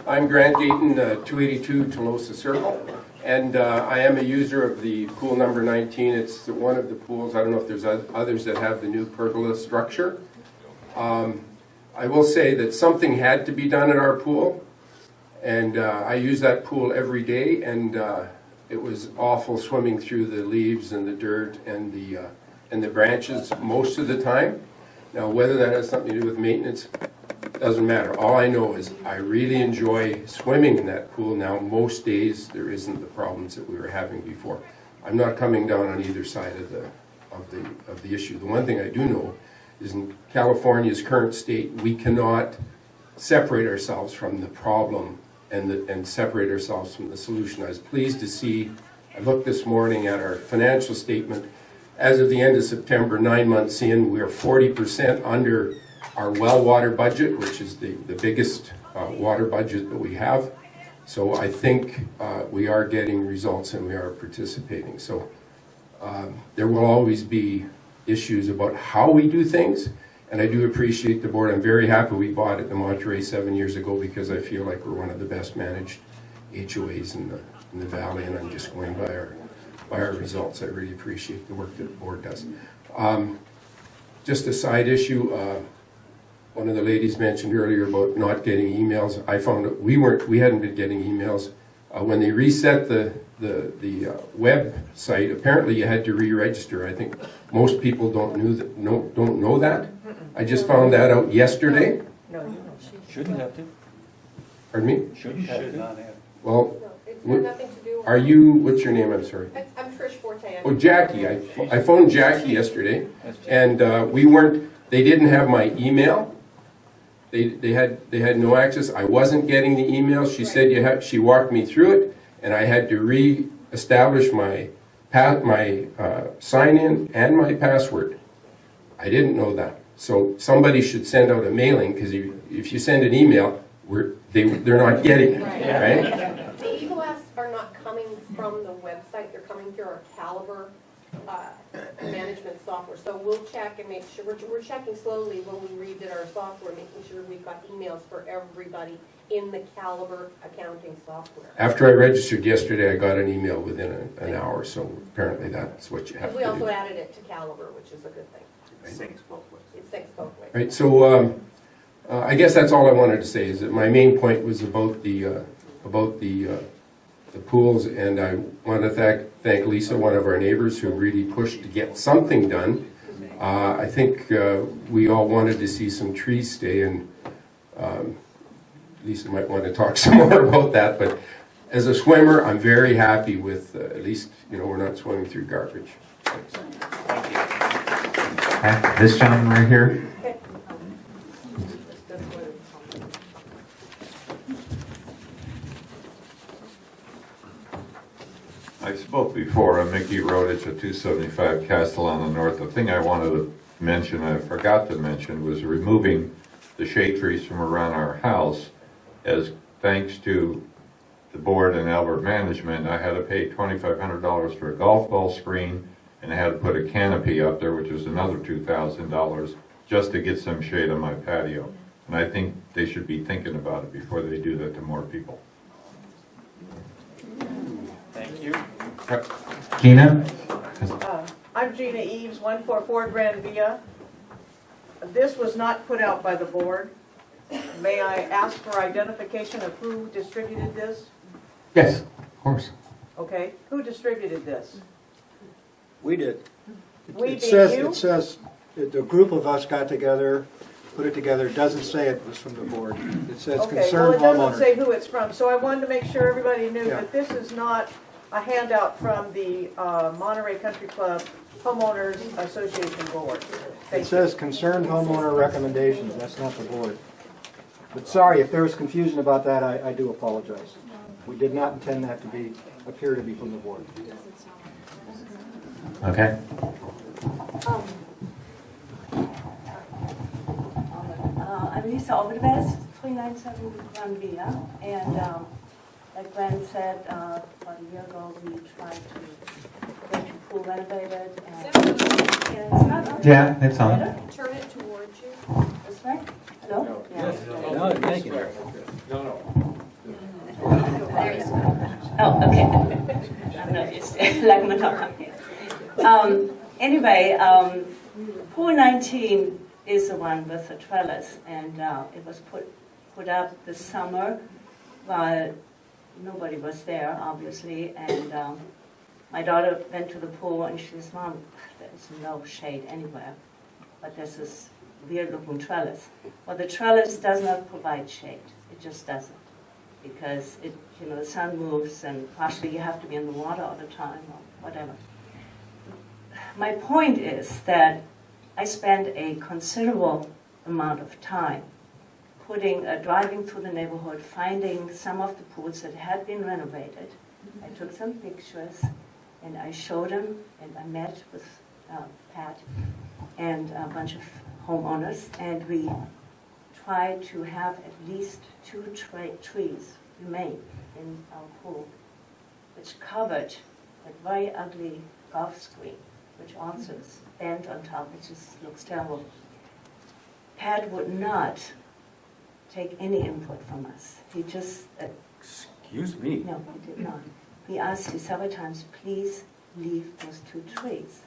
I'm Grant Dayton, 282 Tolosa Circle, and I am a user of the pool number 19. It's one of the pools. I don't know if there's others that have the new pergola structure. I will say that something had to be done at our pool, and I use that pool every day, and it was awful swimming through the leaves and the dirt and the branches most of the time. Now, whether that has something to do with maintenance, doesn't matter. All I know is I really enjoy swimming in that pool now. Most days there isn't the problems that we were having before. I'm not coming down on either side of the issue. The one thing I do know is in California's current state, we cannot separate ourselves from the problem and separate ourselves from the solution. I was pleased to see, I looked this morning at our financial statement. As of the end of September, 9 months in, we are 40% under our well water budget, which is the biggest water budget that we have. So I think we are getting results and we are participating. So there will always be issues about how we do things, and I do appreciate the board. I'm very happy we bought it in Monterey 7 years ago because I feel like we're one of the best managed HOAs in the valley, and I'm just going by our results. I really appreciate the work that the board does. Just a side issue. One of the ladies mentioned earlier about not getting emails. I found that we hadn't been getting emails. When they reset the website, apparently you had to re-register. I think most people don't know that. I just found that out yesterday. No, you Shouldn't have to. Pardon me? Shouldn't have to. Well, It's got nothing to do with... are you, what's your name? I'm sorry. I'm Trish Fortan. Oh, Jackie. I phoned Jackie yesterday, and they didn't have my email. They had no access. I wasn't getting the email. She said she walked me through it, and I had to re-establish my sign-in and my password. I didn't know that. So somebody should send out a mailing, because if you send an email, they're not getting it, right? The Eagle apps are not coming from the website. They're coming through our Caliber management software. So we'll check and make sure, we're checking slowly when we redid our software, making sure we've got emails for everybody in the Caliber accounting software. After I registered yesterday, I got an email within an hour, so apparently that's what you have to do. We also added it to Caliber, which is a good thing. Right. It syncs both ways. Right, so I guess that's all I wanted to say, is that my main point was about the pools, and I want to thank Lisa, one of our neighbors, who really pushed to get something done. I think we all wanted to see some trees stay, and Lisa might want to talk some more about that, but as a swimmer, I'm very happy with, at least, we're not swimming through garbage. Thanks. Thank you. Okay, this gentleman right here. I spoke before. I'm Mickey Rodich at 275 Castellana North. The thing I wanted to mention, I forgot to mention, was removing the shade trees from around our house. As thanks to the board and Albert Management, I had to pay $2,500 for a golf ball screen, and I had to put a canopy up there, which was another $2,000, just to get some shade on my patio. And I think they should be thinking about it before they do that to more people. Thank you. Gina? I'm Gina Eves, 144 Grand Via. This was not put out by the board. May I ask for identification of who distributed this? Yes, of course. Okay, who distributed this? We did. We It being says, you? it says, the group of us got together, put it together. It doesn't say it was from the board. It says Okay, well, concerned it doesn't homeowner. say who it's from, so I wanted to make sure everybody knew Yeah. that this is not a handout from the Monterey Country Club Homeowners Association Board. It Thank you. says concerned homeowner recommendations. That's not the board. But sorry, if there was confusion about that, I do apologize. We did not intend that to appear to be from the board. Okay. I'm Lisa Overbest, 397 Grand Via, and like Glenn said, about a year ago we tried to get the pool renovated, and it's not on. Yeah, it's on. Better? Turn it towards you. This way? Hello? Yeah. No, thank you. Okay. I'm not used to it, like monogamy. Anyway, Pool 19 is the one with the trellis, and it was put up this summer while nobody was there, obviously, and my daughter went to the pool and she says, Mom, there's no shade anywhere, but there's this weird-looking trellis. Well, the trellis does not provide shade. It just doesn't, because the sun moves, and partially you have to be in the water all the time or whatever. My point is that I spent a considerable amount of time driving through the neighborhood, finding some of the pools that had been renovated. I took some pictures, and I showed them, and I met with Pat and a bunch of homeowners, and we tried to have at least 2 trees remain in our pool, which covered that very ugly golf screen, which also is bent on top, which looks terrible. Pat would not take any input from us. He just... Excuse me. No, he did not. He asked you several times, please leave those 2 trees.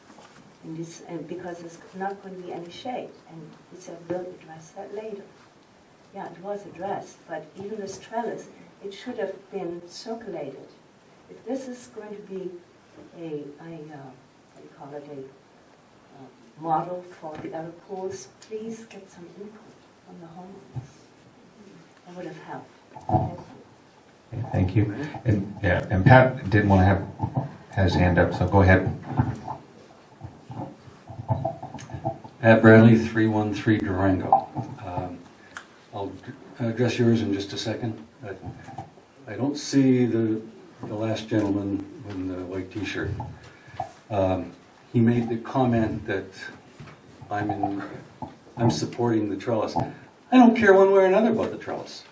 And because there's not going to be any shade. And he said, we'll address that later. Yeah, it was addressed, but even this trellis, it should have been circulated. If this is going to be a model for the other pools, please get some input from the homeowners. That would have helped. Okay, thank you. And Pat didn't want to has his hand up, so go ahead. Pat Bradley, 313 Durango. I'll address yours in just a second. I don't see the last gentleman in the white t-shirt. He made the comment that I'm supporting the trellis. I don't care one way or another about the trellis.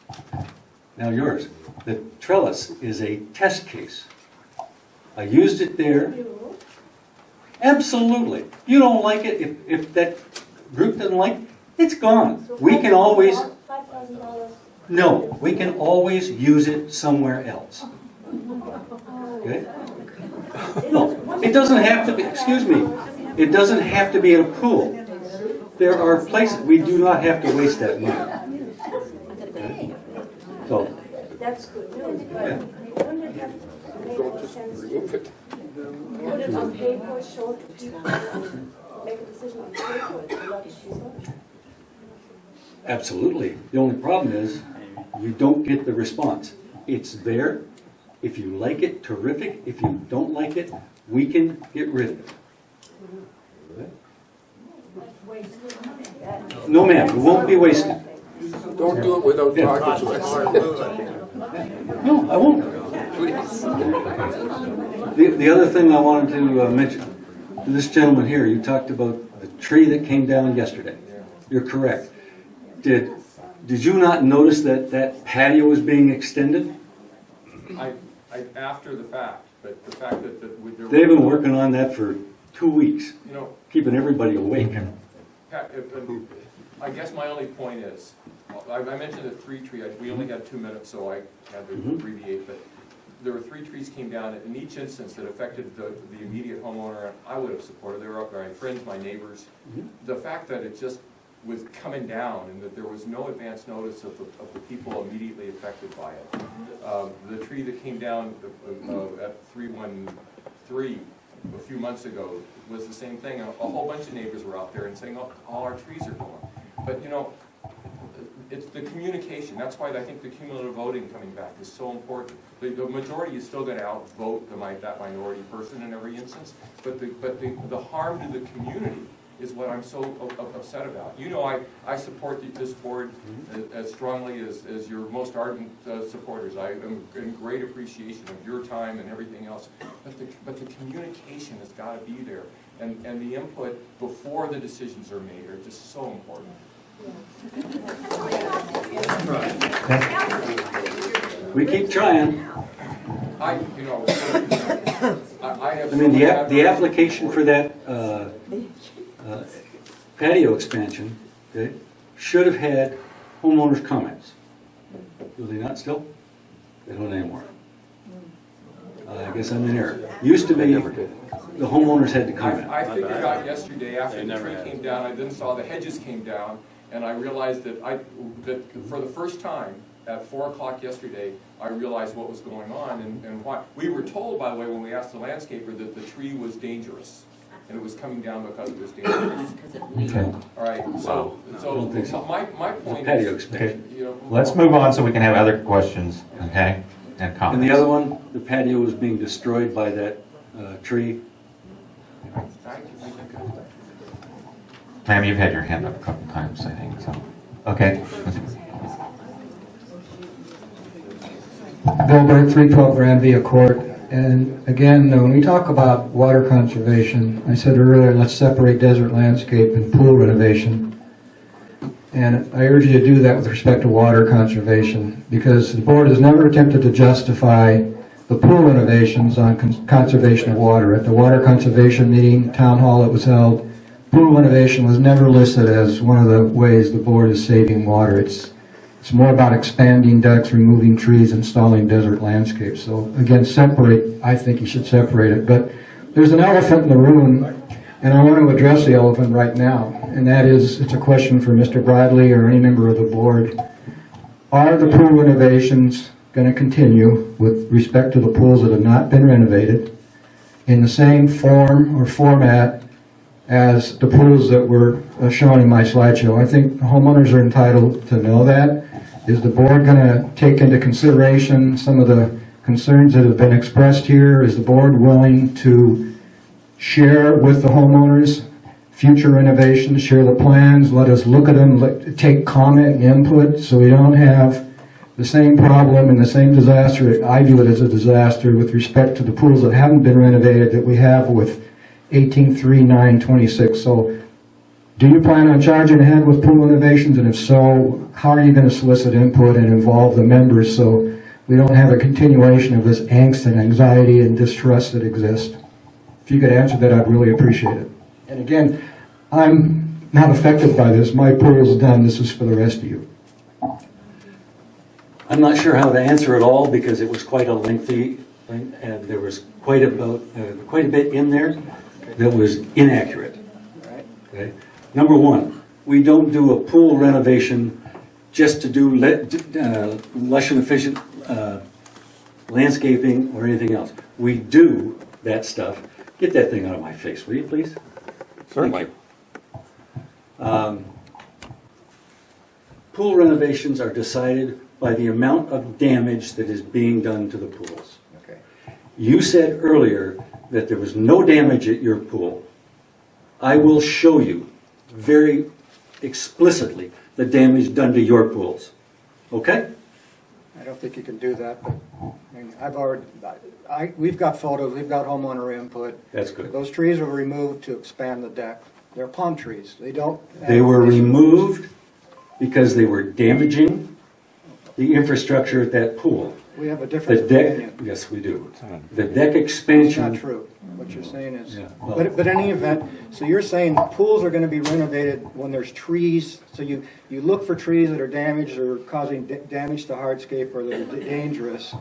Now yours. The trellis is a test case. I used it there. Absolutely. You don't like it, if that group doesn't like it, it's gone. We can always... No, we can always use it somewhere else. Okay? No, it doesn't have to be, excuse me, it doesn't have to be in a pool. There are places, we do not have to waste that money. Okay? So, That's good news, but wouldn't it have made sense to put it on paper, show it to people, make a decision on paper, it's a lot cheaper? absolutely. The only problem is you don't get the response. It's there. If you like it, terrific. If you don't like it, we can get rid of it. No, ma'am, it won't be wasted. Don't do it without talking to us. No, I won't. The other thing I wanted to mention, this gentleman here, you talked about the tree that came down yesterday. You're correct. Did you not notice that patio was being extended? I after the fact, but the fact that They've been working on that for 2 weeks, you know, keeping everybody awake. Pat, I guess my only point is, I mentioned the 3 tree, we only had 2 minutes, so I had to abbreviate, but there were 3 trees came down, in each instance that affected the immediate homeowner, I would have supported. They were up there, my friends, my neighbors. The fact that it just was coming down and that there was no advance notice of the people immediately affected by it. The tree that came down at 313 a few months ago was the same thing. A whole bunch of neighbors were out there and saying, oh, all our trees are going. But you know, it's the communication. That's why I think the cumulative voting coming back is so important. The majority is still going to outvote that minority person in every instance, but the harm to the community is what I'm so upset about. You know, I support this board as strongly as your most ardent supporters. I am in great appreciation of your time and everything else. But the communication has got to be there, and the input before the decisions are made are just so important. We keep trying. I have. I mean, the application for that patio expansion, okay, should have had homeowners' comments. Do they not still? They don't anymore. I guess I'm in error. Used to be, the homeowners had to comment. I figured out yesterday after the tree came down, I then saw the hedges came down, and I realized that that for the first time, at 4 o'clock yesterday, I realized what was going on and why. We were told, by the way, when we asked the landscaper, that the tree was dangerous, and it was coming down because it was dangerous. Okay. All right, so don't think so. my point Patio is, expansion. you know. Let's move on so we can have other questions, okay, and comments. And the other one, the patio was being destroyed by that tree. Ma'am, you've had your hand up a couple times, I think, so, okay. Bill Burt, 312 Grand Via Court. And again, when we talk about water conservation, I said earlier, let's separate desert landscape and pool renovation. And I urge you to do that with respect to water conservation, because the board has never attempted to justify the pool renovations on conservation of water. At the water conservation meeting, town hall that was held, pool renovation was never listed as one of the ways the board is saving water. It's more about expanding decks, removing trees, installing desert landscapes. So again, I think you should separate it. But there's an elephant in the room, and I want to address the elephant right now. And that is, it's a question for Mr. Bradley or any member of the board. Are the pool renovations going to continue with respect to the pools that have not been renovated in the same form or format as the pools that were shown in my slideshow? I think homeowners are entitled to know that. Is the board going to take into consideration some of the concerns that have been expressed here? Is the board willing to share with the homeowners future renovations, share the plans, let us look at them, take comment and input, so we don't have the same problem and the same disaster? I view it as a disaster with respect to the pools that haven't been renovated that we have with 183926. So do you plan on charging ahead with pool renovations? And if so, how are you going to solicit input and involve the members so we don't have a continuation of this angst and anxiety and distrust that exists? If you could answer that, I'd really appreciate it. And again, I'm not affected by this. My pool is done. This is for the rest of you. I'm not sure how to answer it all because it was quite a lengthy thing, and there was quite a bit in there that was inaccurate. Okay? Number one, we don't do a pool renovation just to do lush and efficient landscaping or anything else. We do that stuff. Get that thing out of my face, will you please? Certainly. Pool renovations are decided by the amount of damage that is being done to the pools. Okay. You said earlier that there was no damage at your pool. I will show you very explicitly the damage done to your pools. Okay? I don't think you can do that, but I mean, we've got photos, we've got homeowner input. That's good. Those trees were removed to expand the deck. They're palm trees. They were removed because they were damaging the infrastructure at that pool. We have a The difference of deck, opinion. yes, we do. The deck It's expansion. not true. What you're saying is, Yeah, well- but in any event, so you're saying pools are going to be renovated when there's trees, so you look for trees that are damaged or causing damage to hardscape or that are dangerous,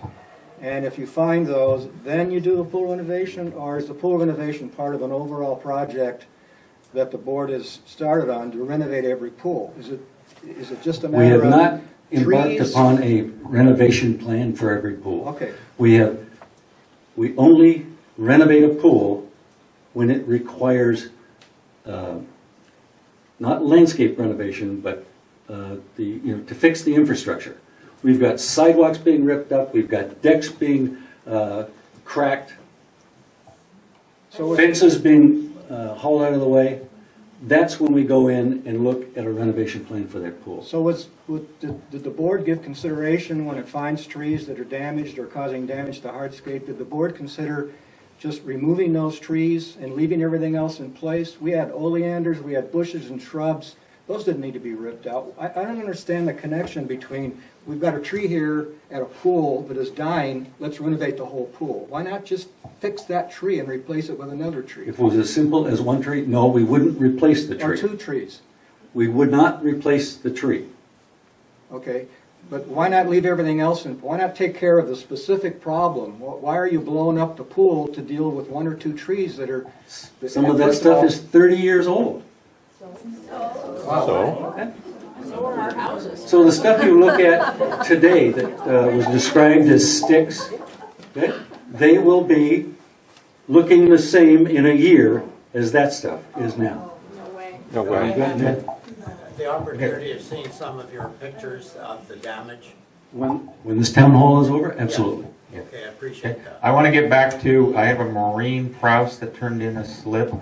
and if you find those, then you do a pool renovation, or is the pool renovation part of an overall project that the board has started on to renovate every pool? Is it just a We have matter of not embarked trees? upon a renovation plan for every pool. Okay. We only renovate a pool when it requires, not landscape renovation, but to fix the infrastructure. We've got sidewalks being ripped up, we've got decks being cracked, fences being hauled out of the way. That's when we go in and look at a renovation plan for that pool. So did the board give consideration when it finds trees that are damaged or causing damage to hardscape? Did the board consider just removing those trees and leaving everything else in place? We had oleanders, we had bushes and shrubs. Those didn't need to be ripped out. I don't understand the connection between, we've got a tree here at a pool that is dying, let's renovate the whole pool. Why not just fix that tree and replace it with another tree? If it was as simple as one tree, no, we wouldn't replace the Or tree. two trees. We would not replace the tree. Okay, But why not leave everything else in, why not take care of the specific problem? Why are you blowing up the pool to deal with one or two trees that are? Some of that first stuff all- is 30 years old. So, So the stuff you look at today that was described as sticks, okay, they will be looking the same in a year as that stuff is now. no way. The opportunity of seeing some of your pictures of the damage. When this town hall is over, absolutely. Okay, I appreciate that. I want to get back to, I have a marine grouse that turned in a slip.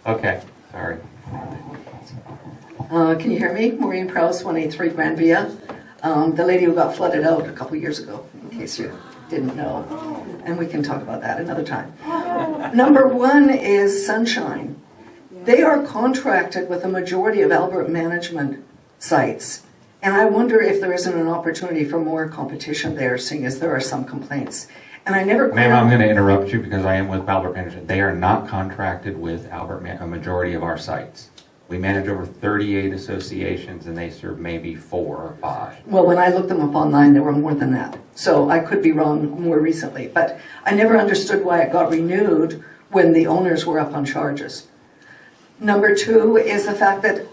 Okay, sorry. Can you hear me? Maureen Prowse, 183 Grand Via. The lady who got flooded out a couple years ago, in case you didn't know. And we can talk about that another time. Number one is Sunshine. They are contracted with a majority of Albert management sites. And I wonder if there isn't an opportunity for more competition there, seeing as there are some complaints. And I never... Ma'am, I'm going to interrupt you because I am with Albert Management. They are not contracted with a majority of our sites. We manage over 38 associations and they serve maybe 4 or 5. Well, when I looked them up online, there were more than that. So I could be wrong more recently. But I never understood why it got renewed when the owners were up on charges. Number two is the fact that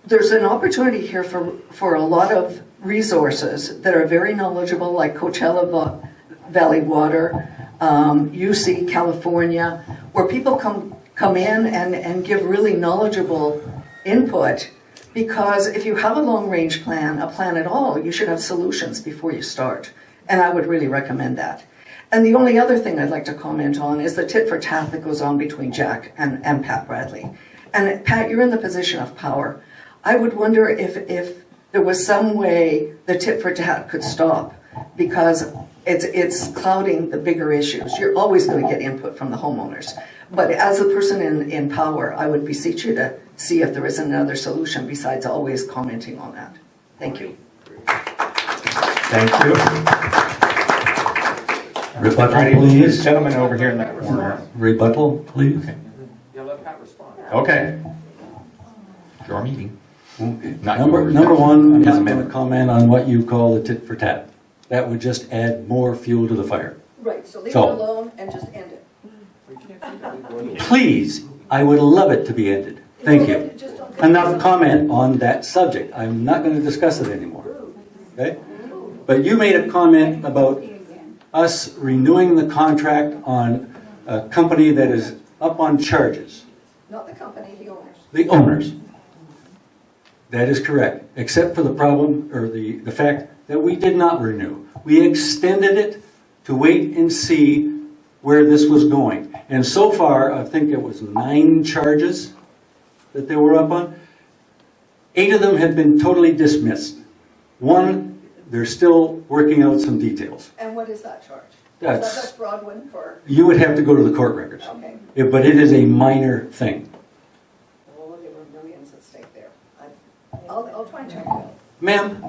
there's an opportunity here for a lot of resources that are very knowledgeable, like Coachella Valley Water, UC California, where people come in and give really knowledgeable input, because if you have a long-range plan, a plan at all, you should have solutions before you start. And I would really recommend that. And the only other thing I'd like to comment on is the tit for tat that goes on between Jack and Pat Bradley. And Pat, you're in the position of power. I would wonder if there was some way the tit for tat could stop, because it's clouding the bigger issues. You're always going to get input from the homeowners. But as a person in power, I would beseech you to see if there is another solution besides always commenting on that. Thank you. Thank you. Rebuttal, please. This gentleman over here in that corner. Rebuttal, please. Yeah, let Pat respond. Okay. It's your meeting. Not Number yours. one, I'm His not going to amendment. comment on what you call the tit for tat. That would just add more fuel to the fire. Right, so leave So- it alone and just end it. Please, I would love it to be ended. Thank you. Enough comment on that subject. I'm not going to discuss it anymore. Okay? But you made a comment about us renewing the contract on a company that is up on charges. Not the company, the owners. The owners. That is correct, except for the problem, or the fact that we did not renew. We extended it to wait and see where this was going. And so far, I think it was 9 charges that they were up on. 8 of them have been totally dismissed. 1, they're still working out some details. And what is that charge? That's- Is that the fraud one for, You would have to go to the court records. okay. But it is a minor thing. Well, there were millions at stake there. I'll try and check it out. Ma'am,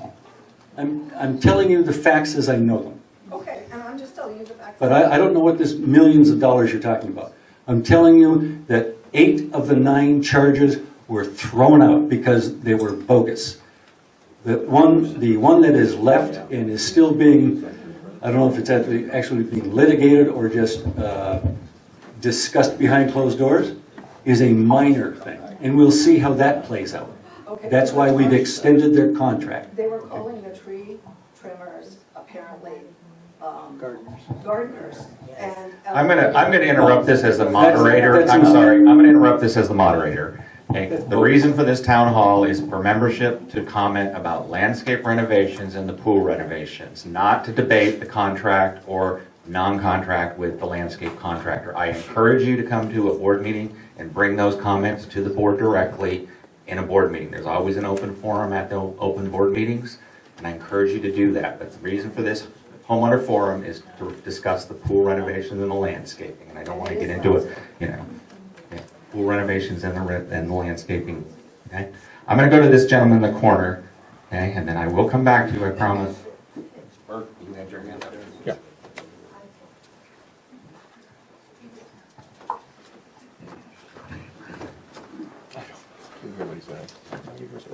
I'm telling you the facts as I know them. Okay, and I'm just telling you the facts. But I don't know what this millions of dollars you're talking about. I'm telling you that 8 of the 9 charges were thrown out because they were bogus. The one that is left and is still being, I don't know if it's actually being litigated or just discussed behind closed doors, is a minor thing. And we'll see how that plays out. Okay. That's why we've extended their contract. They were calling the tree trimmers apparently gardeners. And I'm gonna interrupt this as the moderator. That's I'm enough. sorry. I'm gonna interrupt this as the moderator. Okay? The reason for this town hall is for membership to comment about landscape renovations and the pool renovations, not to debate the contract or non-contract with the landscape contractor. I encourage you to come to a board meeting and bring those comments to the board directly in a board meeting. There's always an open forum at the open board meetings, and I encourage you to do that. But the reason for this homeowner forum is to discuss the pool renovations and the landscaping, and I don't want to get into it, pool renovations and the landscaping, okay? I'm going to go to this gentleman in the corner, okay, and then I will come back to you, I promise. Bert, you had your hand up. Yeah.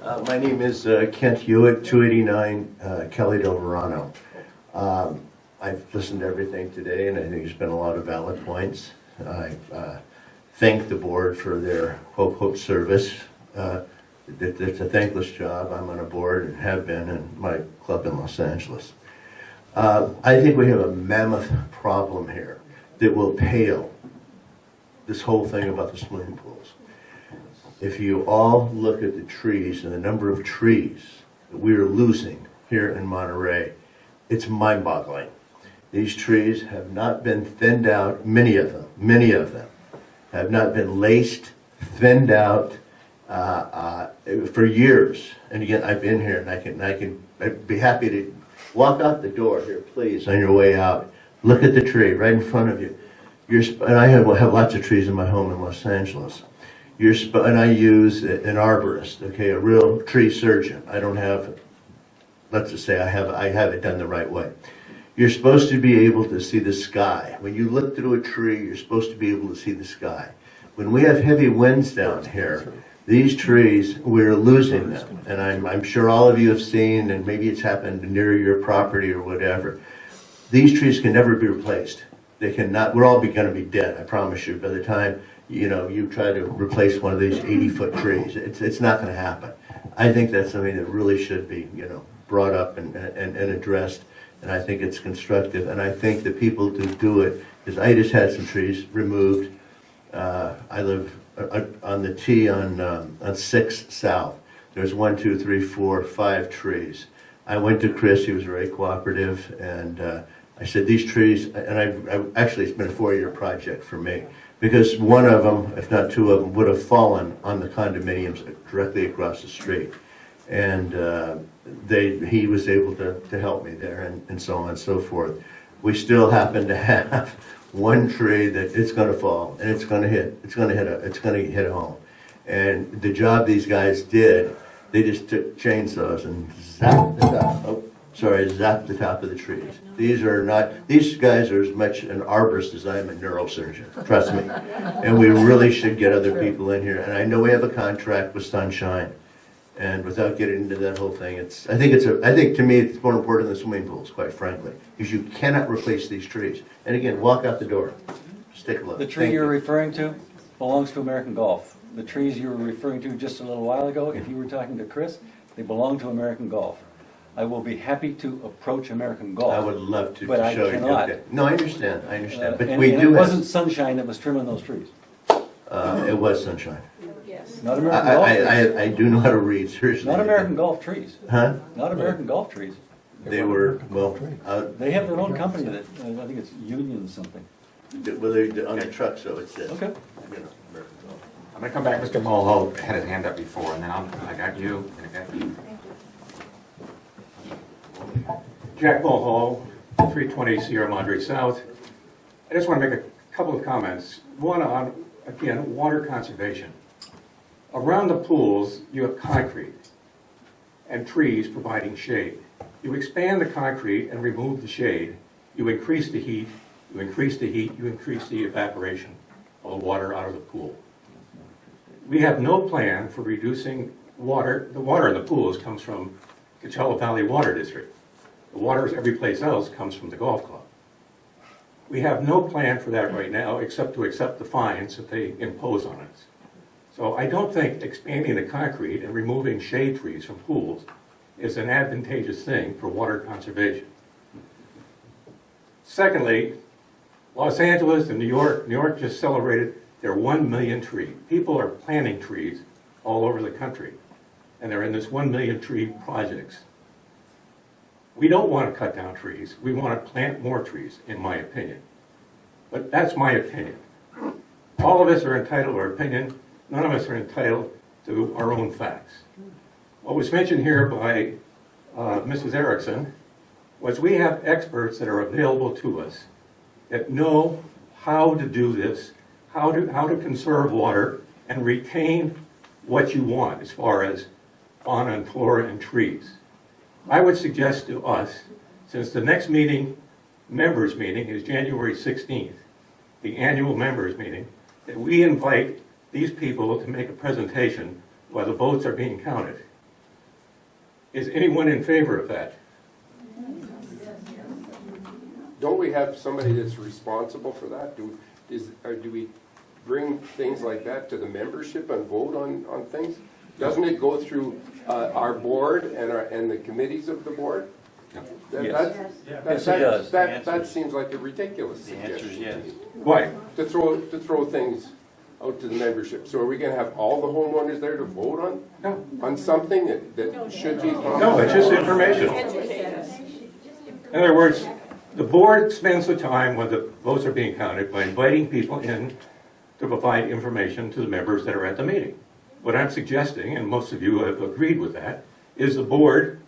My name is Kent Hewitt, 289 Kelly Del Verano. I've listened to everything today, and I think there's been a lot of valid points. I thank the board for their Hope service. It's a thankless job. I'm on a board and have been in my club in Los Angeles. I think we have a mammoth problem here that will pale this whole thing about the swimming pools. If you all look at the trees and the number of trees that we are losing here in Monterey, it's mind-boggling. These trees have not been thinned out, many of them have not been laced, thinned out for years. And again, I've been here, and I'd be happy to walk out the door here, please, on your way out. Look at the tree right in front of you. And I have lots of trees in my home in Los Angeles. And I use an arborist, okay, a real tree surgeon. I don't have, let's just say I have it done the right way. You're supposed to be able to see the sky. When you look through a tree, you're supposed to be able to see the sky. When we have heavy winds down here, these trees, we're losing them. And I'm sure all of you have seen, and maybe it's happened near your property or whatever. These trees can never be replaced. They cannot, we're all going to be dead, I promise you, by the time you try to replace one of these 80-foot trees. It's not going to happen. I think that's something that really should be, brought up and addressed, and I think it's constructive. And I think the people to do it, because I just had some trees removed. I live on the T on 6th South. There's 1, 2, 3, 4, 5 trees. I went to Chris, he was very cooperative, and I said, these trees, and actually it's been a 4-year project for me, because one of them, if not 2 of them, would have fallen on the condominiums directly across the street. And he was able to help me there, and so on and so forth. We still happen to have one tree that it's going to fall, and it's going to hit home. And the job these guys did, they just took chainsaws and zapped the top of the trees. These guys are as much an arborist as I am a neurosurgeon, trust me. And we really should get other people in here. And I know we have a contract with Sunshine, and without getting into that whole thing, I think to me it's more important than swimming pools, quite frankly, because you cannot replace these trees. And again, walk out the door, just take a look. The tree you're referring to belongs to American Golf. The trees you were referring to just a little while ago, if you were talking to Chris, they belong to American Golf. I will be happy to approach American Golf. I would love to but show I cannot. you. Okay. No, I understand. But and we do it have. wasn't Sunshine that was trimming those trees. It was Sunshine. Yes. Not American Golf trees. I do know how to read, seriously. Not American Golf trees. Huh? Not American Golf trees. They were, well, They have their own company that, I think it's Union something. they're on the truck, so it says. Okay. American Golf. I'm going to come back, Mr. Mulhall had his hand up before, and then I got you, and I got you. Jack Mulhall, 320 Sierra Madre South. I just want to make a couple of comments. One on, again, water conservation. Around the pools, you have concrete and trees providing shade. You expand the concrete and remove the shade, you increase the heat, you increase the evaporation of the water out of the pool. We have no plan for reducing water. The water in the pools comes from Coachella Valley Water District. The water every place else comes from the golf club. We have no plan for that right now except to accept the fines that they impose on us. So I don't think expanding the concrete and removing shade trees from pools is an advantageous thing for water conservation. Secondly, Los Angeles and New York just celebrated their 1 million tree. People are planting trees all over the country, and they're in this 1 million tree projects. We don't want to cut down trees. We want to plant more trees, in my opinion. But that's my opinion. All of us are entitled to our opinion. None of us are entitled to our own facts. What was mentioned here by Mrs. Erickson was we have experts that are available to us that know how to do this, how to conserve water and retain what you want as far as fauna and flora and trees. I would suggest to us, since the next members meeting is January 16th, the annual members meeting, that we invite these people to make a presentation while the votes are being counted. Is anyone in favor of that? Don't we have somebody that's responsible for that? Do we bring things like that to the membership and vote on things? Doesn't it go through our board and the committees of the board? Yes, it does. That seems like a ridiculous suggestion. yes. Why? To throw things out to the membership. So are we gonna have all the homeowners there to vote on? No. On something that should be? No, it's just information. In other words, the board spends the time when the votes are being counted by inviting people in to provide information to the members that are at the meeting. What I'm suggesting, and most of you have agreed with that, is the board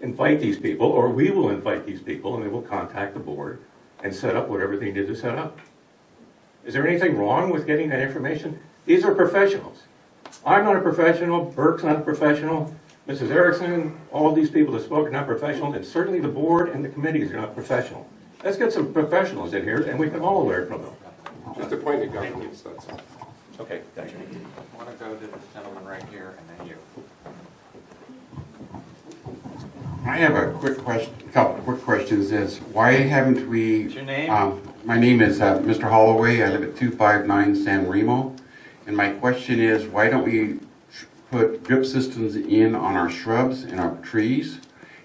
invite these people, or we will invite these people, and they will contact the board and set up whatever they need to set up. Is there anything wrong with getting that information? These are professionals. I'm not a professional, Burke's not a professional, Mrs. Erickson, all these people that spoke are not professional, and certainly the board and the committees are not professional. Let's get some professionals in here, and we can all learn from them. Just a point of governance, that's all. Okay, thank you. I want to go to this gentleman right here, and then you. I have a couple of quick questions. Is why haven't we? What's your name? My name is Mr. Holloway. I live at 259 San Remo, and my question is, why don't we put drip systems in on our shrubs and our trees?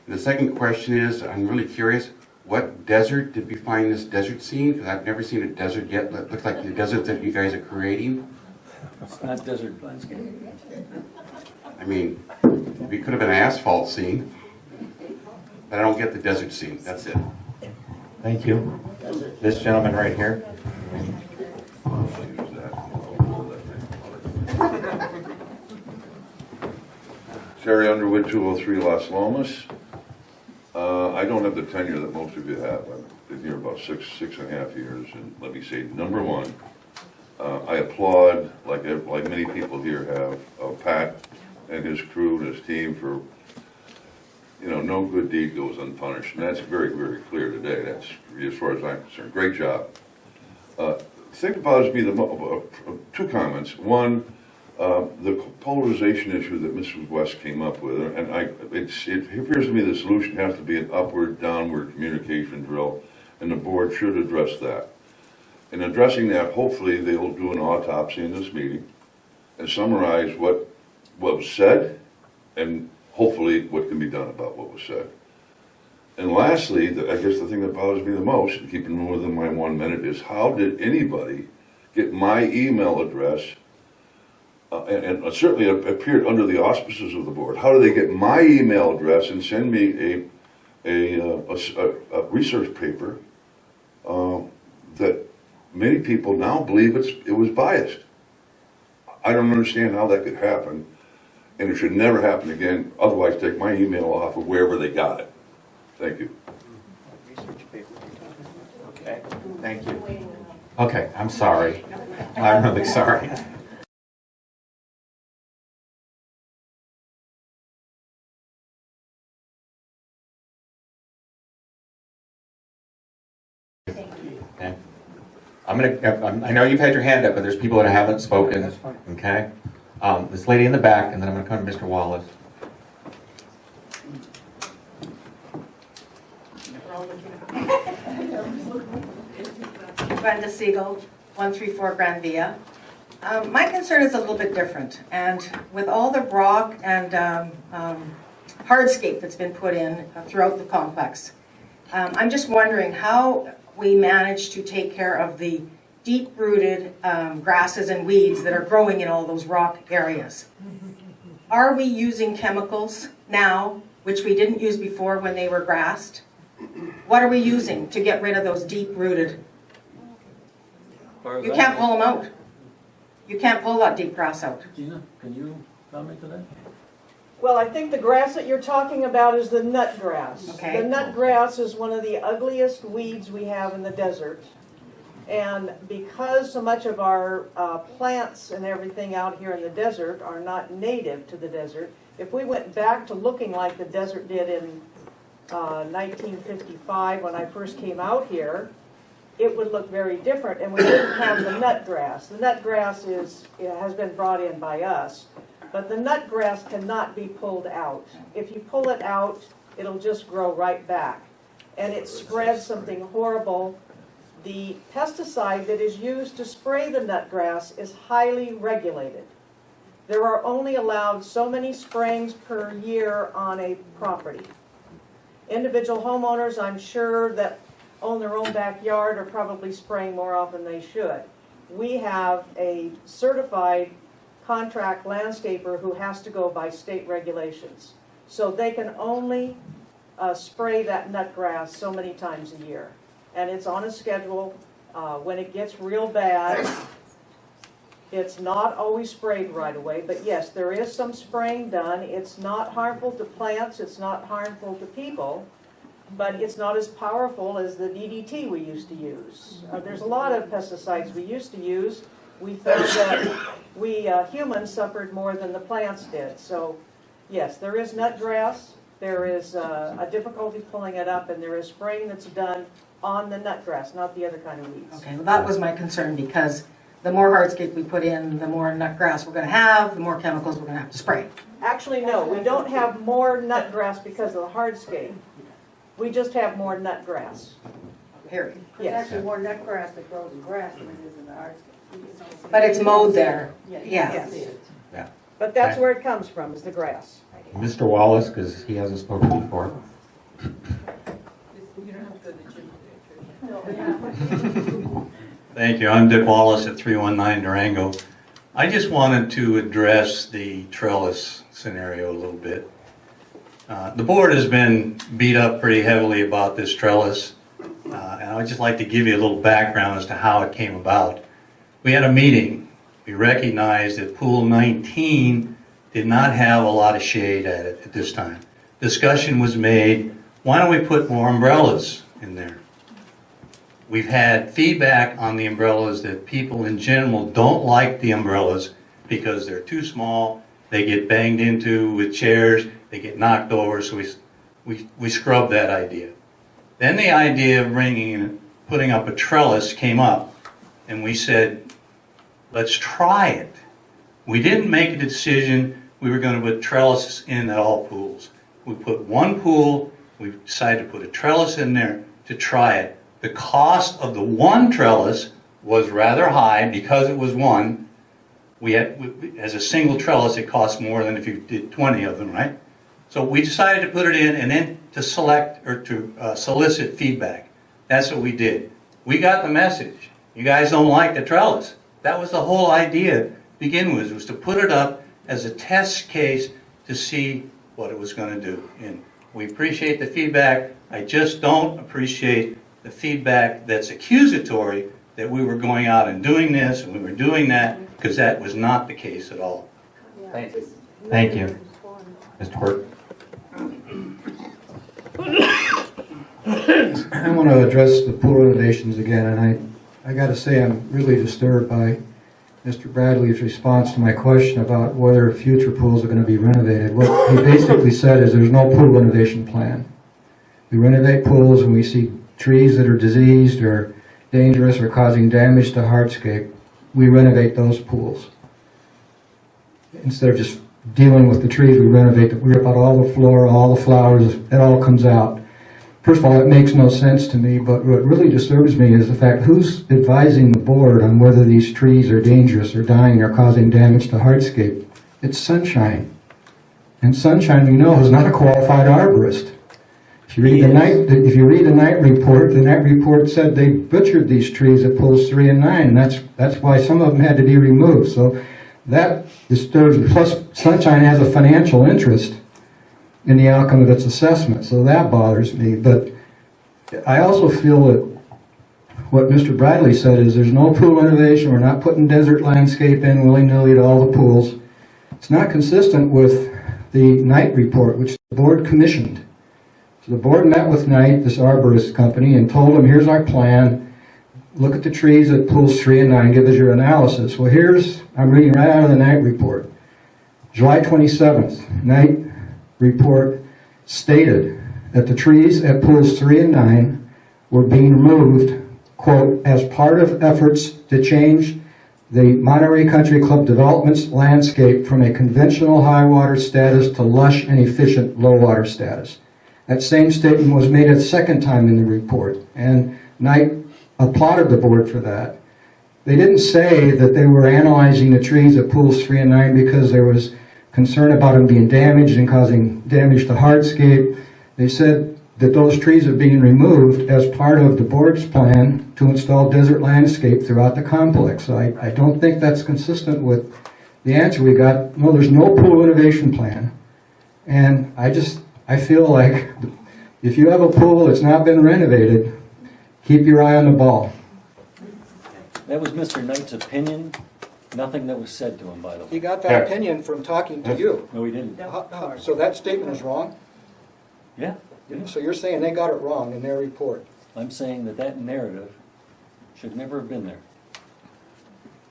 And the second question is, I'm really curious, what desert did we find this desert scene? Because I've never seen a desert yet that looks like the desert that you guys are creating. It's not desert landscape. I mean, we could have been an asphalt scene, but I don't get the desert scene. That's it. Thank you. This gentleman right here. Terry Underwood, 203 Las Lomas. I don't have the tenure that most of you have. I've been here about six and a half years, and let me say, number one, I applaud, like many people here have, Pat and his crew and his team for, no good deed goes unpunished, and that's very, very clear today. That's, as far as I'm concerned, great job. The thing that bothers me two comments. One, the polarization issue that Mrs. West came up with, and it appears to me the solution has to be an upward-downward communication drill, and the board should address that. In addressing that, hopefully they will do an autopsy in this meeting and summarize what was said and hopefully what can be done about what was said. And lastly, I guess the thing that bothers me the most, keeping more than my 1 minute, is how did anybody get my email address, and certainly it appeared under the auspices of the board, how do they get my email address and send me a research paper that many people now believe it was biased? I don't understand how that could happen, and it should never happen again. Otherwise, take my email off of wherever they got it. Thank you. Okay, thank you. Okay, I'm sorry. I'm really sorry. Okay. I know you've had your hand up, but there's people that haven't spoken. That's fine. Okay. This lady in the back, and then I'm going to come to Mr. Wallace. Brenda Siegel, 134 Grand Via. My concern is a little bit different, and with all the rock and hardscape that's been put in throughout the complex, I'm just wondering how we manage to take care of the deep-rooted grasses and weeds that are growing in all those rock areas. Are we using chemicals now, which we didn't use before when they were grassed? What are we using to get rid of those deep-rooted? You can't pull them out. You can't pull that deep grass out. Gina, can you comment to that? Well, I think the grass that you're talking about is the nut grass. Okay. The nut grass is one of the ugliest weeds we have in the desert. And because so much of our plants and everything out here in the desert are not native to the desert, if we went back to looking like the desert did in 1955 when I first came out here, it would look very different, and we didn't have the nut grass. The nut grass has been brought in by us. But the nut grass cannot be pulled out. If you pull it out, it'll just grow right back. And it spreads something horrible. The pesticide that is used to spray the nut grass is highly regulated. There are only allowed so many sprayings per year on a property. Individual homeowners, I'm sure, that own their own backyard are probably spraying more often than they should. We have a certified contract landscaper who has to go by state regulations. So they can only spray that nut grass so many times a year. And it's on a schedule. When it gets real bad, it's not always sprayed right away, but yes, there is some spraying done. It's not harmful to plants, it's not harmful to people, but it's not as powerful as the DDT we used to use. There's a lot of pesticides we used to use. We found that we humans suffered more than the plants did. So yes, there is nut grass, there is a difficulty pulling it up, and there is spraying that's done on the nut grass, not the other kind of weeds. Okay, well, that was my concern, because the more hardscape we put in, the more nut grass we're going to have, the more chemicals we're going to have to spray. Actually, no, we don't have more nut grass because of the hardscape. We just have more nut grass. Period. There's Yes. actually more nut grass that grows in grass than it is in the hardscape. But it's mowed there. Yeah. Yes. Yeah. But that's where it comes from, is the grass. Mr. Wallace, because he hasn't spoken before. Thank you. I'm Dick Wallace at 319 Durango. I just wanted to address the trellis scenario a little bit. The board has been beat up pretty heavily about this trellis, and I'd just like to give you a little background as to how it came about. We had a meeting. We recognized that Pool 19 did not have a lot of shade at it at this time. Discussion was made, why don't we put more umbrellas in there? We've had feedback on the umbrellas that people in general don't like the umbrellas because they're too small, they get banged into with chairs, they get knocked over, so we scrubbed that idea. Then the idea of putting up a trellis came up, and we said, let's try it. We didn't make a decision we were going to put trellises in at all pools. We put one pool, we decided to put a trellis in there to try it. The cost of the one trellis was rather high because it was one. As a single trellis, it costs more than if you did 20 of them, right? So we decided to put it in and then to solicit feedback. That's what we did. We got the message. You guys don't like the trellis. That was the whole idea to begin with, was to put it up as a test case to see what it was going to do. And we appreciate the feedback. I just don't appreciate the feedback that's accusatory that we were going out and doing this and we were doing that, because that was not the case at all. Thank you. Thank you. Mr. Hort. I want to address the pool renovations again, and I got to say I'm really disturbed by Mr. Bradley's response to my question about whether future pools are going to be renovated. What he basically said is there's no pool renovation plan. We renovate pools when we see trees that are diseased or dangerous or causing damage to hardscape. We renovate those pools. Instead of just dealing with the trees, we renovate them. We rip out all the floor, all the flowers, it all comes out. First of all, it makes no sense to me, but what really disturbs me is the fact who's advising the board on whether these trees are dangerous or dying or causing damage to hardscape. It's Sunshine. And Sunshine, we know, is not a qualified arborist. If you read the night report said they butchered these trees at pools 3 and 9. That's why some of them had to be removed. So that disturbs me. Plus, Sunshine has a financial interest in the outcome of its assessment, so that bothers me. But I also feel that what Mr. Bradley said is there's no pool renovation, we're not putting desert landscape in willy-nilly to all the pools. It's not consistent with the Knight report, which the board commissioned. So the board met with Knight, this arborist company, and told them, here's our plan, look at the trees at pools 3 and 9, give us your analysis. Well, I'm reading right out of the Knight report. July 27th, Knight report stated that the trees at pools 3 and 9 were being removed, quote, as part of efforts to change the Monterey Country Club development's landscape from a conventional high water status to lush and efficient low water status. That same statement was made a second time in the report, and Knight applauded the board for that. They didn't say that they were analyzing the trees at pools 3 and 9 because there was concern about them being damaged and causing damage to hardscape. They said that those trees are being removed as part of the board's plan to install desert landscape throughout the complex. So I don't think that's consistent with the answer we got. No, there's no pool renovation plan. And I feel like if you have a pool that's not been renovated, keep your eye on the ball. That was Mr. Knight's opinion, nothing that was said to him, by the way. He got that opinion from talking to you. No, he didn't. So that statement is wrong? Yeah. So you're saying they got it wrong in their report? I'm saying that narrative should never have been there.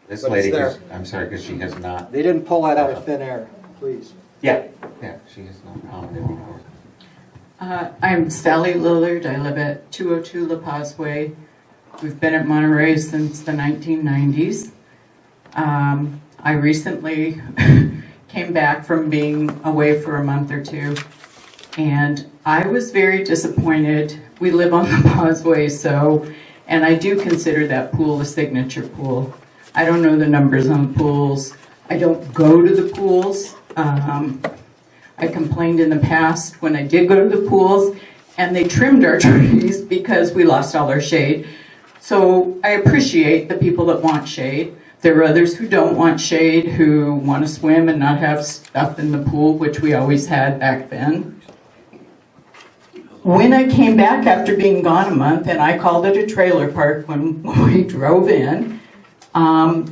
This But lady, it's there. I'm sorry, because she has not. They didn't pull that out of thin air, please. Yeah, she has not commented before. I'm Sally Lillard. I live at 202 La Paz Way. We've been at Monterey since the 1990s. I recently came back from being away for a month or two, and I was very disappointed. We live on La Paz Way, and I do consider that pool a signature pool. I don't know the numbers on pools. I don't go to the pools. I complained in the past when I did go to the pools, and they trimmed our trees because we lost all our shade. So I appreciate the people that want shade. There are others who don't want shade, who want to swim and not have stuff in the pool, which we always had back then. When I came back after being gone a month, and I called it a trailer park when we drove in, a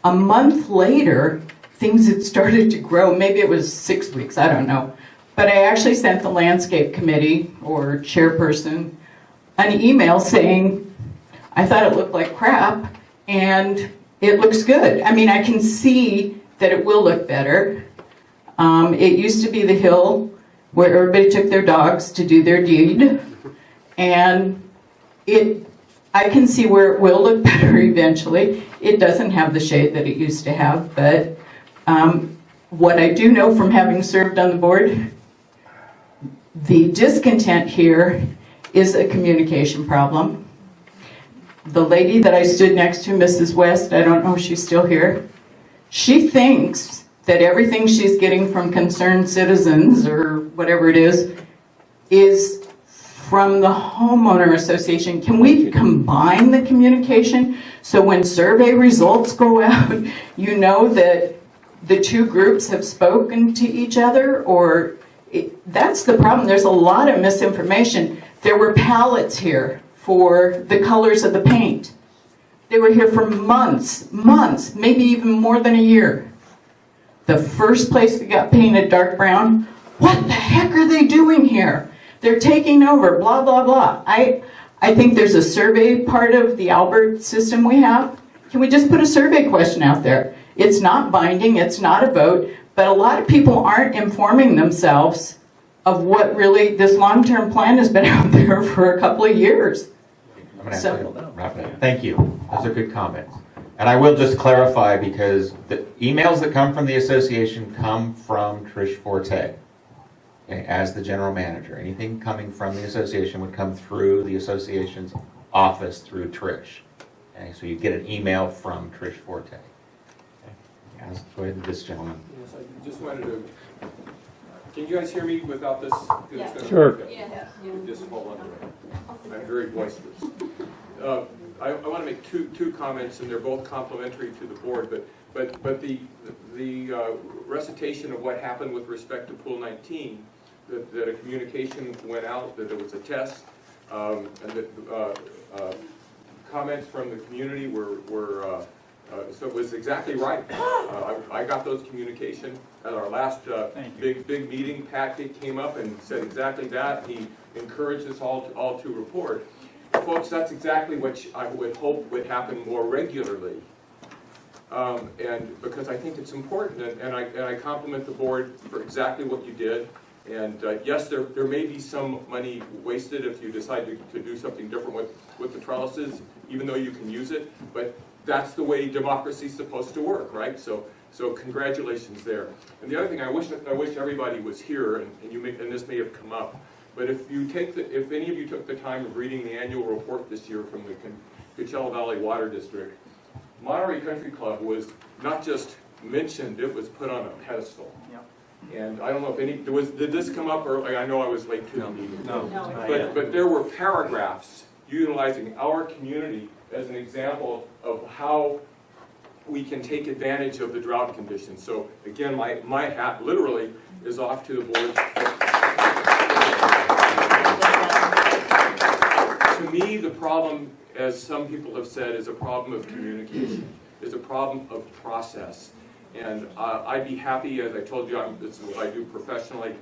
month later, things had started to grow. Maybe it was 6 weeks, I don't know. But I actually sent the landscape committee or chairperson an email saying, I thought it looked like crap, and it looks good. I mean, I can see that it will look better. It used to be the hill where everybody took their dogs to do their deed, and I can see where it will look better eventually. It doesn't have the shade that it used to have, but what I do know from having served on the board, the discontent here is a communication problem. The lady that I stood next to, Mrs. West, I don't know if she's still here, she thinks that everything she's getting from concerned citizens or whatever it is from the homeowner association. Can we combine the communication so when survey results go out, you know that the two groups have spoken to each other? That's the problem. There's a lot of misinformation. There were pallets here for the colors of the paint. They were here for months, maybe even more than a year. The first place that got painted dark brown, what the heck are they doing here? They're taking over, blah, blah, blah. I think there's a survey part of the Albert system we have. Can we just put a survey question out there? It's not binding, it's not a vote, but a lot of people aren't informing themselves of what really this long-term plan has been out there for a couple of years. I'm going to have to wrap it up. Thank you. Those are good comments. And I will just clarify, because the emails that come from the association come from Trish Forte as the general manager. Anything coming from the association would come through the association's office through Trish. Okay, so you get an email from Trish Forte. Okay. Yes, go ahead, this gentleman. Yes, I just wanted to, can you guys hear me without this? Yeah. Sure. Yeah. Just hold on to it. I'm very boisterous. I want to make two comments, and they're both complimentary to the board, but the recitation of what happened with respect to Pool 19, that a communication went out, that there was a test, and that comments from the community were so it was exactly right. I got those communication at our last big meeting. Pat came up and said exactly that. He encouraged us all to report. Folks, that's exactly what I would hope would happen more regularly. And because I think it's important, and I compliment the board for exactly what you did. And yes, there may be some money wasted if you decide to do something different with the trellises, even though you can use it. But that's the way democracy's supposed to work, right? So congratulations there. And the other thing, I wish everybody was here, and this may have come up, but if any of you took the time of reading the annual report this year from the Coachella Valley Water District, Monterey Country Club was not just mentioned, it was put on a pedestal. And I don't know if did this come up, or I know I was late to the meeting. No. But there were paragraphs utilizing our community as an example of how we can take advantage of the drought conditions. So again, my hat literally is off to the board. To me, the problem, as some people have said, is a problem of communication, is a problem of process. And I'd be happy, as I told you, this is what I do professionally.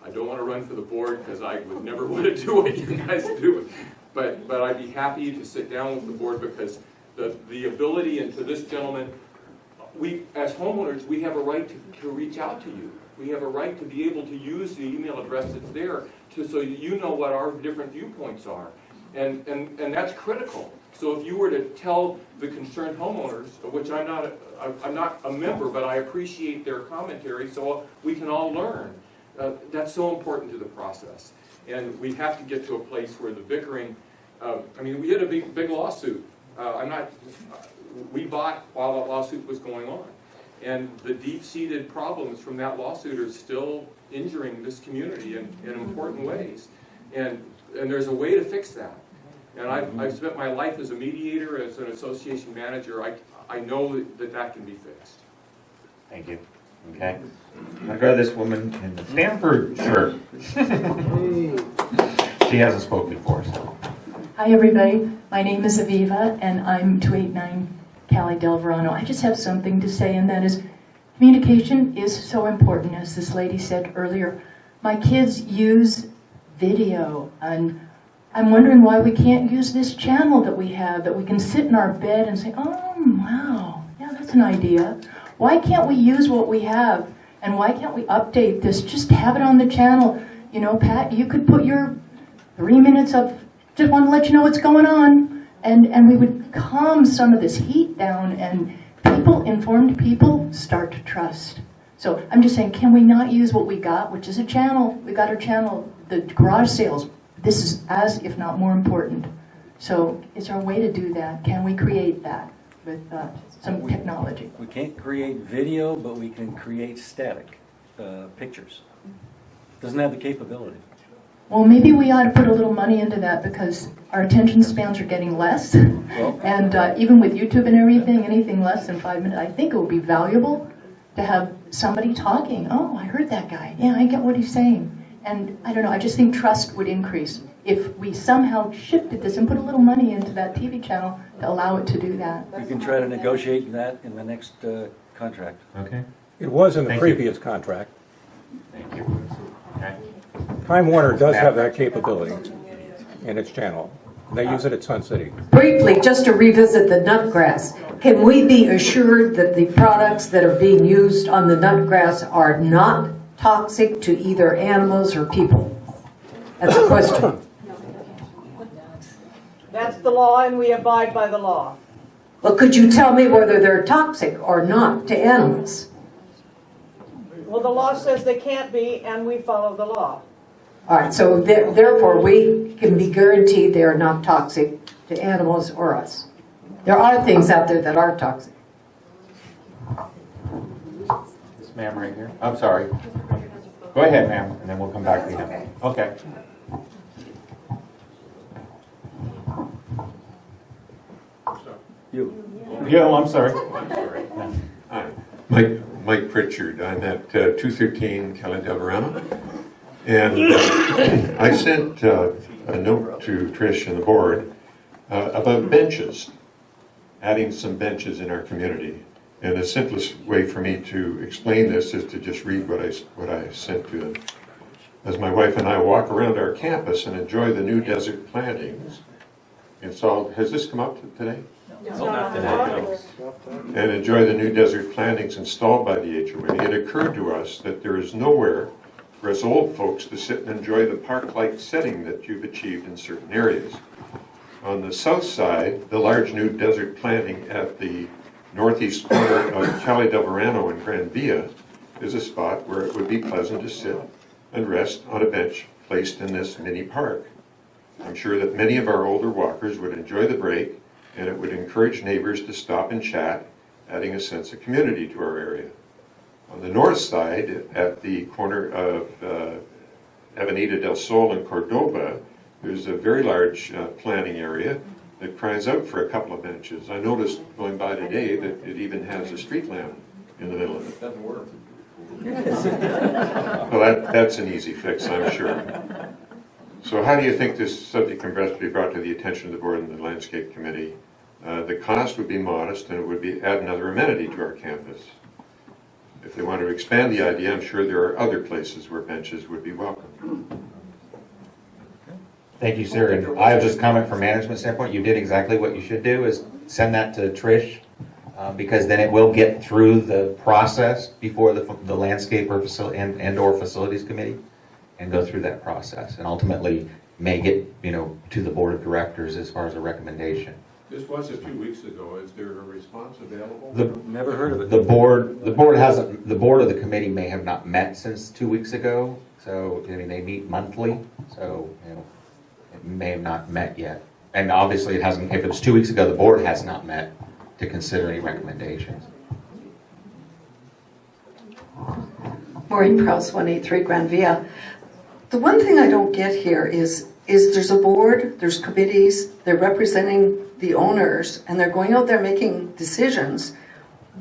I don't want to run for the board because I would never want to do what you guys do. But I'd be happy to sit down with the board because the ability, and to this gentleman, we as homeowners, we have a right to reach out to you. We have a right to be able to use the email address that's there so you know what our different viewpoints are. And that's critical. So if you were to tell the concerned homeowners, of which I'm not a member, but I appreciate their commentary so we can all learn. That's so important to the process. And we have to get to a place where the bickering, we had a big lawsuit. We bought while that lawsuit was going on. And the deep-seated problems from that lawsuit are still injuring this community in important ways. And there's a way to fix that. And I've spent my life as a mediator, as an association manager. I know that can be fixed. Thank you. Okay. I'll go to this woman in the Stanford shirt. She hasn't spoken before, so. Hi, everybody. My name is Aviva, and I'm 289 Cali Del Verano. I just have something to say, and that is communication is so important, as this lady said earlier. My kids use video, and I'm wondering why we can't use this channel that we have, that we can sit in our bed and say, oh, wow, yeah, that's an idea. Why can't we use what we have, and why can't we update this? Just have it on the channel. You know, Pat, you could put your 3 minutes of, just want to let you know what's going on, and we would calm some of this heat down, and informed people start to trust. So I'm just saying, can we not use what we got, which is a channel? We got our channel, the garage sales. This is as, if not more important. So is there a way to do that? Can we create that with some technology? We can't create video, but we can create static pictures. Doesn't have the capability. Well, maybe we ought to put a little money into that because our attention spans are getting less. And even with YouTube and everything, anything less than 5 minutes, I think it would be valuable to have somebody talking. Oh, I heard that guy. Yeah, I get what he's saying. And I don't know, I just think trust would increase if we somehow shifted this and put a little money into that TV channel to allow it to do that. We can try to negotiate that in the next contract. Okay. It was in the Thank previous contract. Thank you. Okay. Time Warner does have that capability in its channel. They use it at Sun City. Briefly, just to revisit the nutgrass, can we be assured that the products that are being used on the nutgrass are not toxic to either animals or people? That's a question. That's the law, and we abide by the law. Well, could you tell me whether they're toxic or not to animals? Well, the law says they can't be, and we follow the law. All right, so therefore we can be guaranteed they are not toxic to animals or us. There are things out there that are toxic. This ma'am right here. I'm sorry. Go ahead, ma'am, and then we'll come back to him. Okay. You, I'm sorry. Hi, Mike Pritchard. I'm at 213 Cali Del Verano. And I sent a note to Trish and the board about benches, adding some benches in our community. And the simplest way for me to explain this is to just read what I sent to them. As my wife and I walk around our campus and enjoy the new desert plantings installed, has this come up today? And enjoy the new desert plantings installed by the HOA, it occurred to us that there is nowhere for us old folks to sit and enjoy the park-like setting that you've achieved in certain areas. On the south side, the large new desert planting at the northeast corner of Calle del Verano and Gran Via is a spot where it would be pleasant to sit and rest on a bench placed in this mini park. I'm sure that many of our older walkers would enjoy the break, and it would encourage neighbors to stop and chat, adding a sense of community to our area. On the north side, at the corner of Avenida del Sol and Cordoba, there's a very large planting area that cries out for a couple of benches. I noticed going by today that it even has a street lamp in the middle of it. Doesn't work. Well, that's an easy fix, I'm sure. So how do you think this subject can best be brought to the attention of the board and the landscape committee? The cost would be modest, and it would be add another amenity to our campus. If they want to expand the idea, I'm sure there are other places where benches would be welcome. Thank you, sir. And I have just comment from management standpoint. You did exactly what you should do, is send that to Trish, because then it will get through the process before the landscape or or facilities committee, and go through that process, and ultimately may get to the board of directors as far as a recommendation. This was a few weeks ago. Is there a response available? Never heard of it. The board hasn't. The board of the committee may have not met since 2 weeks ago. So I mean, they meet monthly. So it may have not met yet. And obviously, it hasn't. If it was 2 weeks ago, the board has not met to consider any recommendations. Maureen Prowse, 183 Grand Via. The one thing I don't get here is there's a board, there's committees, they're representing the owners, and they're going out there making decisions,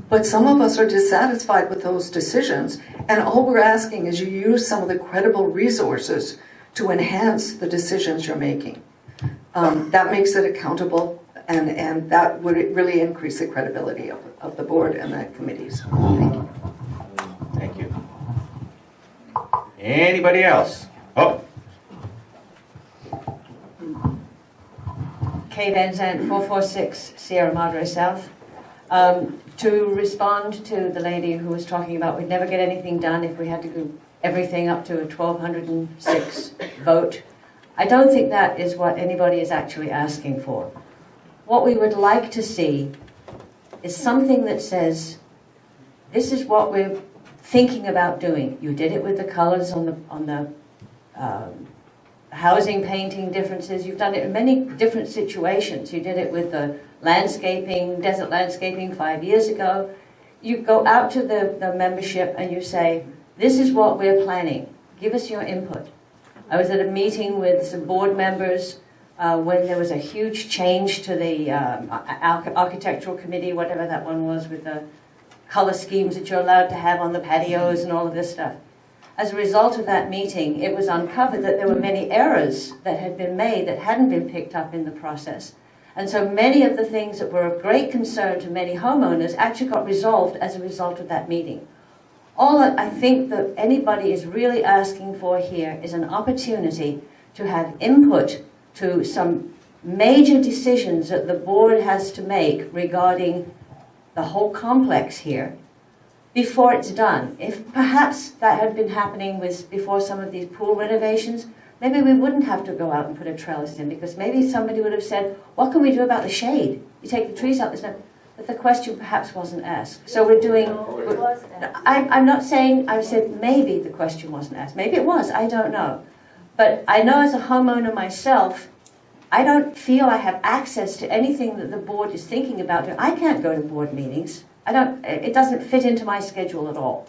but some of us are dissatisfied with those decisions, and all we're asking is you use some of the credible resources to enhance the decisions you're making. That makes it accountable, and that would really increase the credibility of the board and the committees. Thank you. Thank you. Anybody else? Oh. Kate Enzant, 446 Sierra Madre South. To respond to the lady who was talking about we'd never get anything done if we had to do everything up to a 1,206 vote, I don't think that is what anybody is actually asking for. What we would like to see is something that says, this is what we're thinking about doing. You did it with the colors on the housing painting differences. You've done it in many different situations. You did it with the landscaping, desert landscaping 5 years ago. You go out to the membership and you say, this is what we're planning. Give us your input. I was at a meeting with some board members when there was a huge change to the architectural committee, whatever that one was, with the color schemes that you're allowed to have on the patios and all of this stuff. As a result of that meeting, it was uncovered that there were many errors that had been made that hadn't been picked up in the process. And so many of the things that were of great concern to many homeowners actually got resolved as a result of that meeting. All that I think that anybody is really asking for here is an opportunity to have input to some major decisions that the board has to make regarding the whole complex here before it's done. If perhaps that had been happening before some of these pool renovations, maybe we wouldn't have to go out and put a trellis in, because maybe somebody would have said, what can we do about the shade? You take the trees out, there's no... But the question perhaps wasn't asked. So we're doing... I'm not saying, I said maybe the question wasn't asked. Maybe it was, I don't know. But I know as a homeowner myself, I don't feel I have access to anything that the board is thinking about. I can't go to board meetings. It doesn't fit into my schedule at all.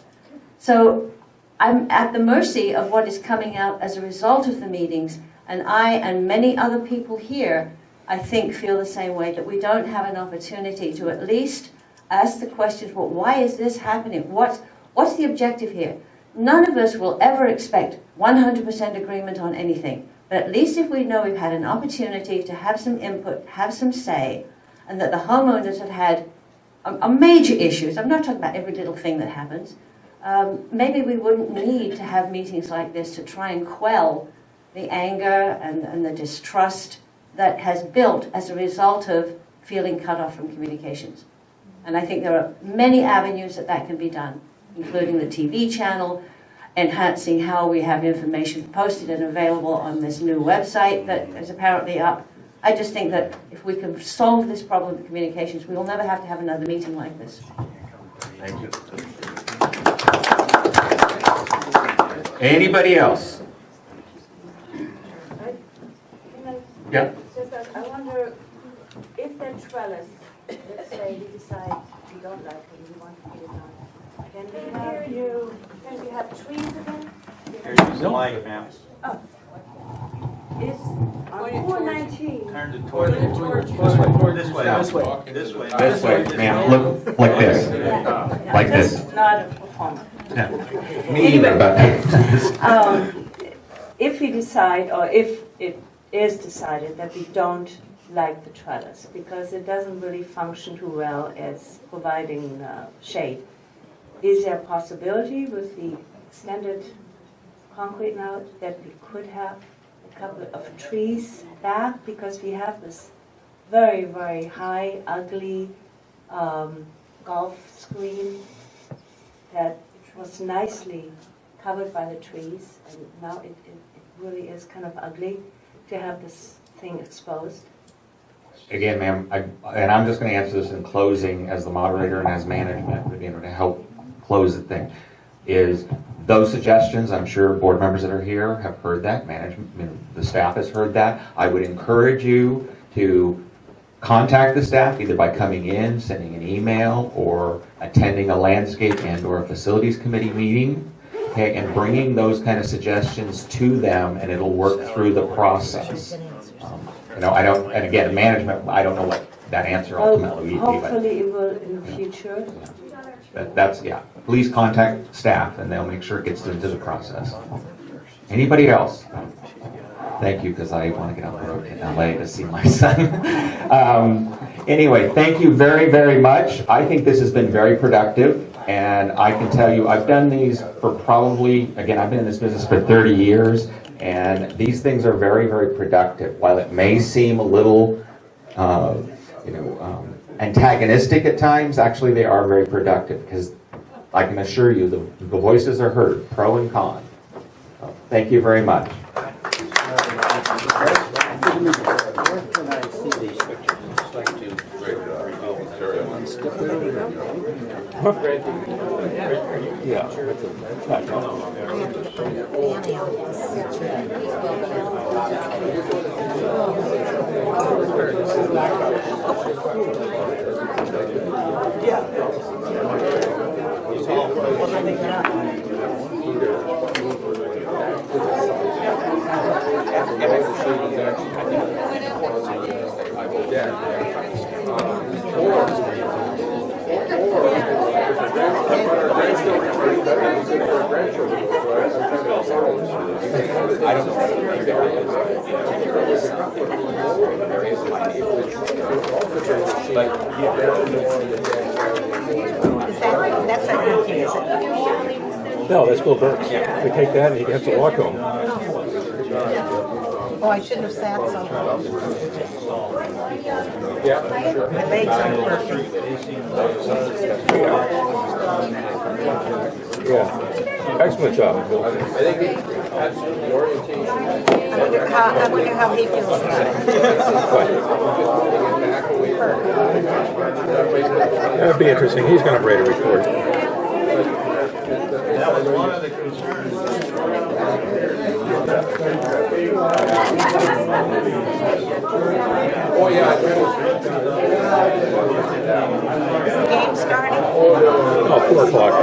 So I'm at the mercy of what is coming out as a result of the meetings, and I and many other people here, I think, feel the same way, that we don't have an opportunity to at least ask the questions, well, why is this happening? What's the objective here? None of us will ever expect 100% agreement on anything, but at least if we know we've had an opportunity to have some input, have some say, and that the homeowners have had major issues. I'm not talking about every little thing that happens. Maybe we wouldn't need to have meetings like this to try and quell the anger and the distrust that has built as a result of feeling cut off from communications. And I think there are many avenues that can be done, including the TV channel, enhancing how we have information posted and available on this new website that is apparently up. I just think that if we can solve this problem of communications, we will never have to have another meeting like this. Thank you. Anybody else? Yeah. I wonder if that trellis, let's say we decide we don't like it, we want to put it on. Can we have trees again? Here's the light, ma'am. Oh. Is on 419. Turn it toward this way. No. This way. This way. This way, ma'am. Look like this. Like this. That's not a performer. Yeah. Me either, but. If we decide, or if it is decided that we don't like the trellis because it doesn't really function too well as providing shade, is there a possibility with the extended concrete now that we could have a couple of trees back, because we have this very, very high, ugly golf screen that was nicely covered by the trees, and now it really is kind of ugly to have this thing exposed. Again, ma'am, and I'm just going to answer this in closing as the moderator and as management, to help close the thing, is those suggestions, I'm sure board members that are here have heard that, management, the staff has heard that. I would encourage you to contact the staff either by coming in, sending an email, or attending a landscape and or a facilities committee meeting, okay, and bringing those kind of suggestions to them, and it'll work through the process. I don't, and again, management, I don't know what that answer ultimately will be. Hopefully it will in the future. That's, yeah. Please contact staff and they'll make sure it gets into the process. Anybody else? Thank you, because I want to get on the road to LA to see my son. Anyway, thank you very, very much. I think this has been very productive, and I can tell you I've done these for probably, again, I've been in this business for 30 years, and these things are very, very productive. While it may seem a little, antagonistic at times, actually they are very productive, because I can assure you the voices are heard, pro and con. So, thank you very much. No, that's Bill Burke's. We take that and he has to walk home. Oh, I shouldn't have sat so. Yeah, sure. My legs aren't perfect. Yeah. Excellent job, Bill. I think that's the orientation. I wonder how he feels about it. That'd be interesting. He's going to write a report. That was one of the concerns. Oh, yeah. Is the game starting? Oh, 4 o'clock.